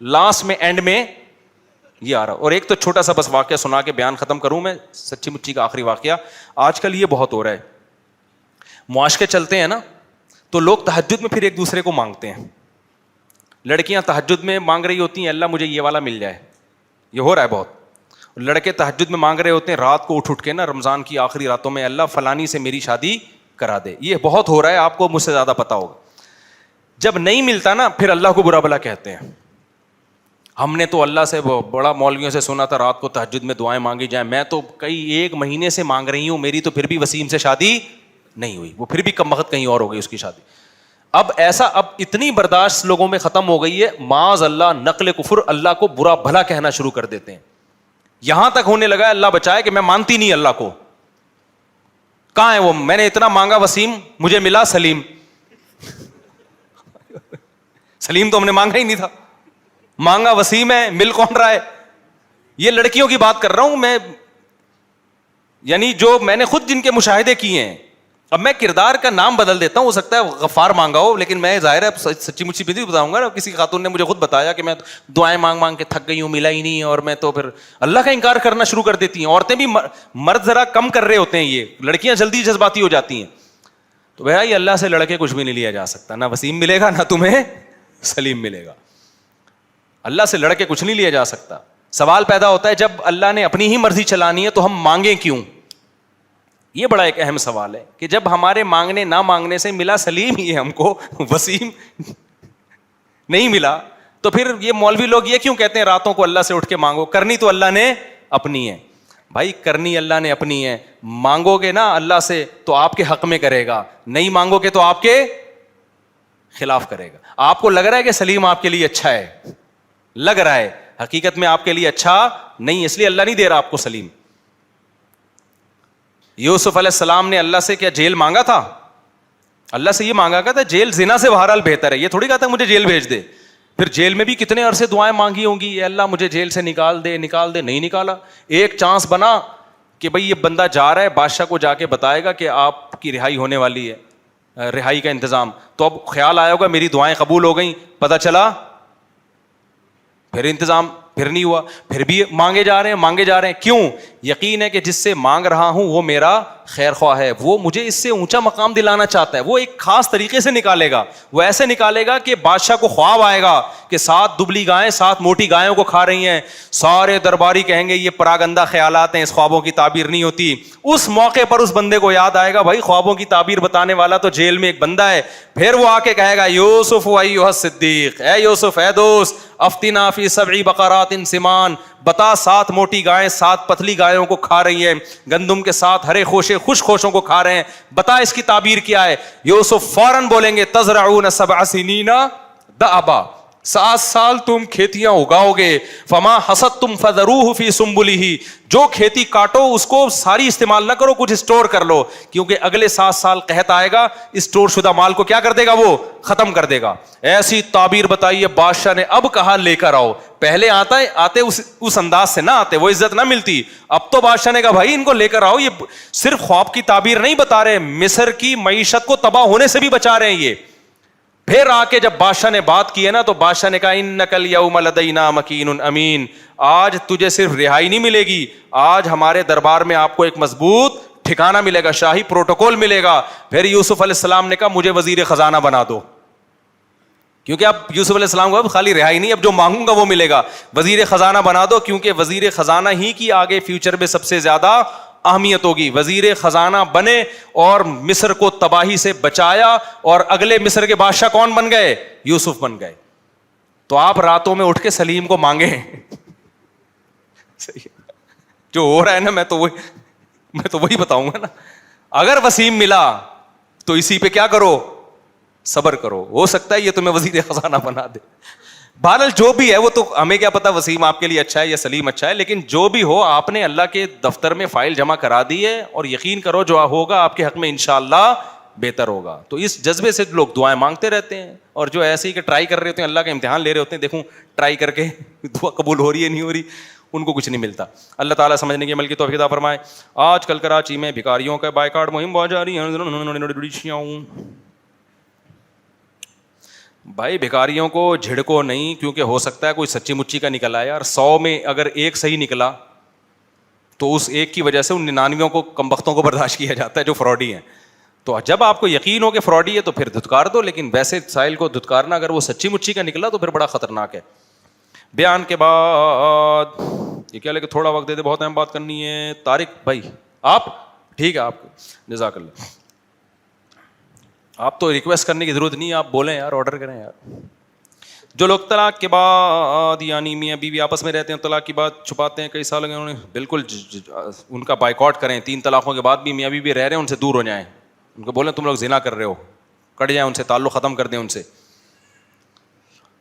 Last میں and میں یہ آ رہا. اور ایک تو چھوٹا سا بس واقعہ سنا کے بیان ختم کروں میں, سچی مچی کا آخری واقعہ. آج کل یہ بہت ہو رہا ہے, معاشقے چلتے ہیں نا تو لوگ تہجد میں پھر ایک دوسرے کو مانگتے ہیں. لڑکیاں تہجد میں مانگ رہی ہوتی ہیں اللہ مجھے یہ والا مل جائے, یہ ہو رہا ہے بہت. لڑکے تہجد میں مانگ رہے ہوتے ہیں رات کو اٹھ کے نا, رمضان کی آخری راتوں میں, اللہ فلانی سے میری شادی کرا دے. یہ بہت ہو رہا ہے, آپ کو مجھ سے زیادہ پتا ہوگا. جب نہیں ملتا نا پھر اللہ کو برا بھلا کہتے ہیں. ہم نے تو اللہ سے بڑا مولویوں سے سنا تھا رات کو تہجد میں دعائیں مانگی جائیں, میں تو کئی 1 مہینے سے مانگ رہی ہوں, میری تو پھر بھی وسیم سے شادی نہیں ہوئی, وہ پھر بھی کم وقت کہیں اور ہو گئی اس کی شادی. اب ایسا, اب اتنی برداشت لوگوں میں ختم ہو گئی ہے, معاذ اللہ نقل کفر, اللہ کو برا بھلا کہنا شروع کر دیتے ہیں. یہاں تک ہونے لگا ہے اللہ بچائے کہ میں مانتی نہیں اللہ کو. کہاں ہے وہ, میں نے اتنا مانگا وسیم مجھے ملا سلیم. سلیم تو ہم نے مانگا ہی نہیں تھا, مانگا وسیم ہے, مل کون رہا ہے. یہ لڑکیوں کی بات کر رہا ہوں میں, یعنی جو میں نے خود جن کے مشاہدے کیے ہیں. اب میں کردار کا نام بدل دیتا ہوں, ہو سکتا ہے غفار مانگا ہو, لیکن میں ظاہر ہے سچی مچی بھی بتاؤں گا. کسی خاتون نے مجھے خود بتایا کہ میں دعائیں مانگ مانگ کے تھک گئی ہوں, ملا ہی نہیں, اور میں تو پھر اللہ کا انکار کرنا شروع کر دیتی ہیں. عورتیں بھی, مرد ذرا کم کر رہے ہوتے ہیں, یہ لڑکیاں جلدی جذباتی ہو جاتی ہیں. تو بھائی اللہ سے لڑکے کچھ بھی نہیں لیا جا سکتا, نہ وسیم ملے گا نہ تمہیں سلیم ملے گا. اللہ سے لڑکے کچھ نہیں لیا جا سکتا. سوال پیدا ہوتا ہے جب اللہ نے اپنی ہی مرضی چلانی ہے تو ہم مانگیں کیوں. یہ بڑا ایک اہم سوال ہے کہ جب ہمارے مانگنے نہ مانگنے سے ملا سلیم ہی ہم کو, وسیم نہیں ملا, تو پھر یہ مولوی لوگ یہ کیوں کہتے ہیں راتوں کو اللہ سے اٹھ کے مانگو. کرنی تو اللہ نے اپنی ہے بھائی, کرنی اللہ نے اپنی ہے. مانگو گے نا اللہ سے تو آپ کے حق میں کرے گا, نہیں مانگو گے تو آپ کے خلاف کرے گا. آپ کو لگ رہا ہے کہ سلیم آپ کے لیے اچھا ہے, لگ رہا ہے, حقیقت میں آپ کے لیے اچھا نہیں, اس لیے اللہ نہیں دے رہا آپ کو سلیم. یوسف علیہ السلام نے اللہ سے کیا جیل مانگا تھا؟ اللہ سے یہ مانگا تھا جیل زنا سے بہرحال بہتر ہے, یہ تھوڑی کہا تھا مجھے جیل بھیج دے. پھر جیل میں بھی کتنے عرصے دعائیں مانگی ہوں گی, اے اللہ مجھے جیل سے نکال دے نکال دے, نہیں نکالا. ایک چانس بنا کہ بھائی یہ بندہ جا رہا ہے, بادشاہ کو جا کے بتائے گا کہ آپ کی رہائی ہونے والی ہے, رہائی کا انتظام. تو اب خیال آیا ہوگا میری دعائیں قبول ہو گئیں, پتہ چلا پھر انتظام پھر نہیں ہوا, پھر بھی مانگے جا رہے ہیں. کیوں؟ یقین ہے کہ جس سے مانگ رہا ہوں وہ میرا خیر خواہ ہے, وہ مجھے اس سے اونچا مقام دلانا چاہتا ہے. وہ ایک خاص طریقے سے نکالے گا, وہ ایسے نکالے گا کہ بادشاہ کو خواب آئے گا کہ 7 دبلی گائیں 7 موٹی گایوں کو کھا رہی ہیں. سارے درباری کہیں گے یہ پراگندہ خیالات ہیں, اس خوابوں کی تعبیر نہیں ہوتی. اس موقع پر اس بندے کو یاد آئے گا بھائی خوابوں کی تعبیر بتانے والا تو جیل میں ایک بندہ ہے. پھر وہ آ کے کہے گا یوسف ایھا الصدیق, اے یوسف اے دوست, افتنا فی 7 بقرات سمان, بتا 7 موٹی گائیں 7 پتلی گایوں کو کھا رہی ہیں, گندم کے ساتھ ہرے خوشے خوش خوشوں کو کھا رہے ہیں, بتا اس کی تعبیر کیا ہے. یوسف فوراً بولیں گے تزرعون 7 سنین دأبا, 7 سال تم کھیتیاں اگاؤ گے. فما حصدتم فذروہ فی سنبلہ, جو کھیتی کاٹو اس کو ساری استعمال نہ کرو, کچھ اسٹور کر لو, کیونکہ اگلے 7 سال قحط آئے گا, اسٹور شدہ مال کو کیا کر دے گا, وہ ختم کر دے گا. ایسی تعبیر بتائیے بادشاہ نے. اب کہا لے کر آؤ, پہلے آتے اس انداز سے نہ آتے, وہ عزت نہ ملتی. اب تو بادشاہ نے کہا بھائی ان کو لے کر آؤ, یہ صرف خواب کی تعبیر نہیں بتا رہے, مصر کی معیشت کو تباہ ہونے سے بھی بچا رہے ہیں یہ. پھر آ کے جب بادشاہ نے بات کی ہے نا تو بادشاہ نے کہا انک الیوم لدینا مکین امین, آج تجھے صرف رہائی نہیں ملے گی, آج ہمارے دربار میں آپ کو ایک مضبوط ٹھکانہ ملے گا, شاہی پروٹوکول ملے گا. پھر یوسف علیہ السلام نے کہا مجھے وزیر خزانہ بنا دو, کیونکہ اب یوسف علیہ السلام کو اب خالی رہائی نہیں, اب جو مانگوں گا وہ ملے گا. وزیر خزانہ بنا دو, کیونکہ وزیر خزانہ ہی کی آگے فیوچر میں سب سے زیادہ اہمیت ہوگی. وزیر خزانہ بنے اور مصر کو تباہی سے بچایا, اور اگلے مصر کے بادشاہ کون بن گئے, یوسف بن گئے. تو آپ راتوں میں اٹھ کے سلیم کو مانگے. جو ہو رہا ہے نا میں تو وہی بتاؤں گا نا. اگر وسیم ملا تو اسی پہ کیا کرو, صبر کرو, ہو سکتا ہے یہ تمہیں وزیر خزانہ بنا دے. بہرحال جو بھی ہے وہ تو ہمیں کیا پتا وسیم آپ کے لیے اچھا ہے یا سلیم اچھا ہے, لیکن جو بھی ہو آپ نے اللہ کے دفتر میں فائل جمع کرا دی ہے, اور یقین کرو جو ہوگا آپ کے حق میں انشاءاللہ بہتر ہوگا. تو اس جذبے سے لوگ دعائیں مانگتے رہتے ہیں, اور جو ایسے ہی کہ ٹرائی کر رہے ہوتے ہیں, اللہ کا امتحان لے رہے ہوتے ہیں, دیکھوں ٹرائی کر کے دعا قبول ہو رہی ہے نہیں ہو رہی, ان کو کچھ نہیں ملتا. اللہ تعالیٰ سمجھنے کی عمل کی توفیق عطا فرمائے. آج کل کراچی میں بھکاریوں کا بائیکاٹ مہم بہت جاری ہے. بھائی بھکاریوں کو جھڑکو نہیں, کیونکہ ہو سکتا ہے کوئی سچی مچی کا نکل آئے یار. 100 میں اگر ایک صحیح نکلا تو اس ایک کی وجہ سے ان 99 کو کمبختوں کو برداشت کیا جاتا ہے جو فراڈی ہیں. تو جب آپ کو یقین ہو کہ فراڈی ہے تو پھر دھتکار دو, لیکن ویسے سائل کو دھتکارنا اگر وہ سچی مچی کا نکلا تو پھر بڑا خطرناک ہے. بیان کے بعد یہ کیا لے کہ تھوڑا وقت دے دے, بہت اہم بات کرنی ہے. طارق بھائی آپ ٹھیک ہے, آپ جزاک اللہ. آپ تو ریکویسٹ کرنے کی ضرورت نہیں ہے, آپ بولیں یار, آرڈر کریں یار. جو لوگ طلاق کے بعد یعنی میاں بیوی آپس میں رہتے ہیں, طلاق کی بات چھپاتے ہیں کئی سال ہو گئے انہوں نے, بالکل ان کا بائیکاٹ کریں. 3 طلاقوں کے بعد بھی میاں بیوی رہ رہے ہیں, ان سے دور ہو جائیں. ان کو بولیں تم لوگ زنا کر رہے ہو, کٹ جائیں ان سے, تعلق ختم کر دیں ان سے.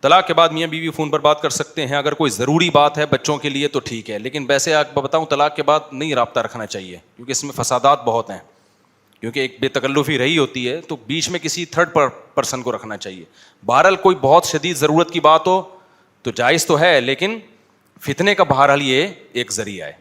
طلاق کے بعد میاں بیوی فون پر بات کر سکتے ہیں, اگر کوئی ضروری بات ہے بچوں کے لیے تو ٹھیک ہے, لیکن ویسے آپ بتاؤں طلاق کے بعد نہیں رابطہ رکھنا چاہیے, کیونکہ اس میں فسادات بہت ہیں. کیونکہ ایک بے تکلفی رہی ہوتی ہے, تو بیچ میں کسی تھرڈ پرسن کو رکھنا چاہیے. بہرحال کوئی بہت شدید ضرورت کی بات ہو تو جائز تو ہے, لیکن فتنے کا بہرحال یہ ایک ذریعہ ہے.